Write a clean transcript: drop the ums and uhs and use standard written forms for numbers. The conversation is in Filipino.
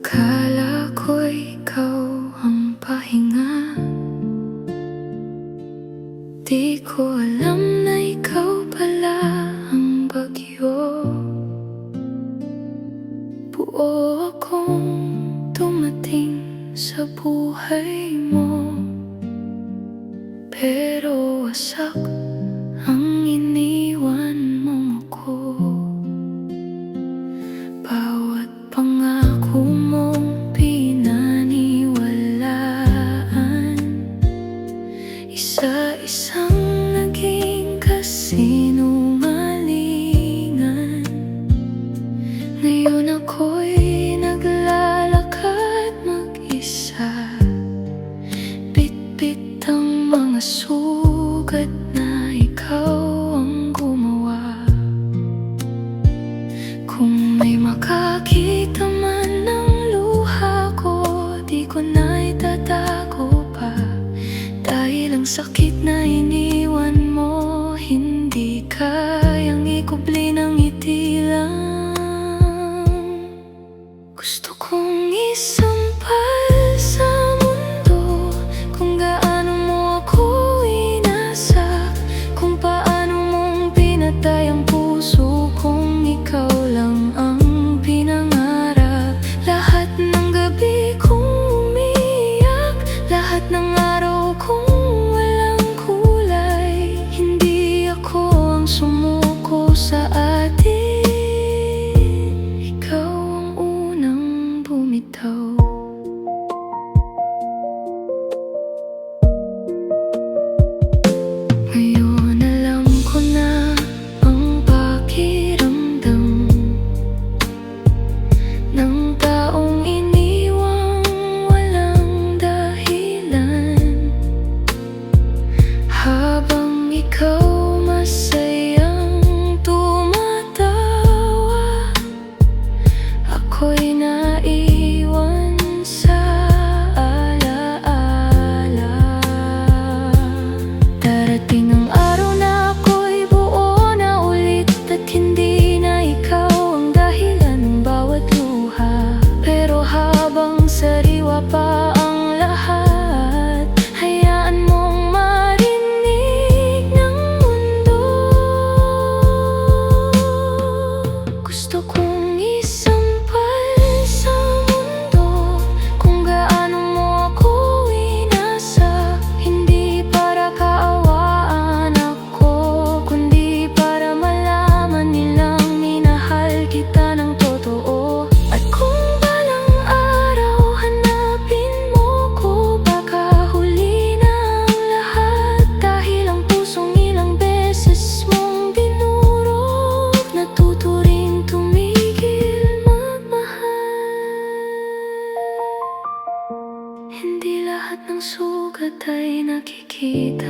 Akala ko'y ikaw ang pahinga. Di ko alam na ikaw pala ang bagyo. Buo akong dumating sa buhay mo, pero wasak ang iniwan mong ako. Bawat pangako mong pinaniwalaan, isa-isang naging kasinungalingan. Ngayon ako'y naglalakad mag-isa, bit-bit ang mga sugat na ikaw ang gumawa. Kung may makakita man ng luha ko, di ko na itatago pa, dahil ang sakit na iniwan mo hindi kayang ikubli ng ngiti lang. Gusto kong isampal sa mundo kung gaano mo ako inasak, kung paano mong pinatay ang puso kong ikaw lang ang pinangarap. Lahat ng gabi kong umiyak, lahat ng araw kong walang kulay, hindi ako ang sumuko sa atin, ikaw ang unang bumitaw. Ngayon alam ko na ang pakiramdam ng taong iniwang walang dahilan. Habang ikaw masayang tumatawa, ako'y naiwan sa alaala. Darating ang araw na ako'y buo na ulit, at hindi na ikaw ang dahilan ng bawat luha. Pero habang sariwa pa ang lahat, hayaan mong marinig ng mundo. Gusto kong isampal sa mundo kung gaano mo ako inasak, hindi para kaawaan ako, kundi para malaman nilang minahal kita ng totoo. At kung balang araw hanapin mo ko, baka huli na ang lahat, dahil ang pusong ilang beses mong dinurog, natuturing tumigil magmahal. Hindi lahat ng sugat ay nakikita.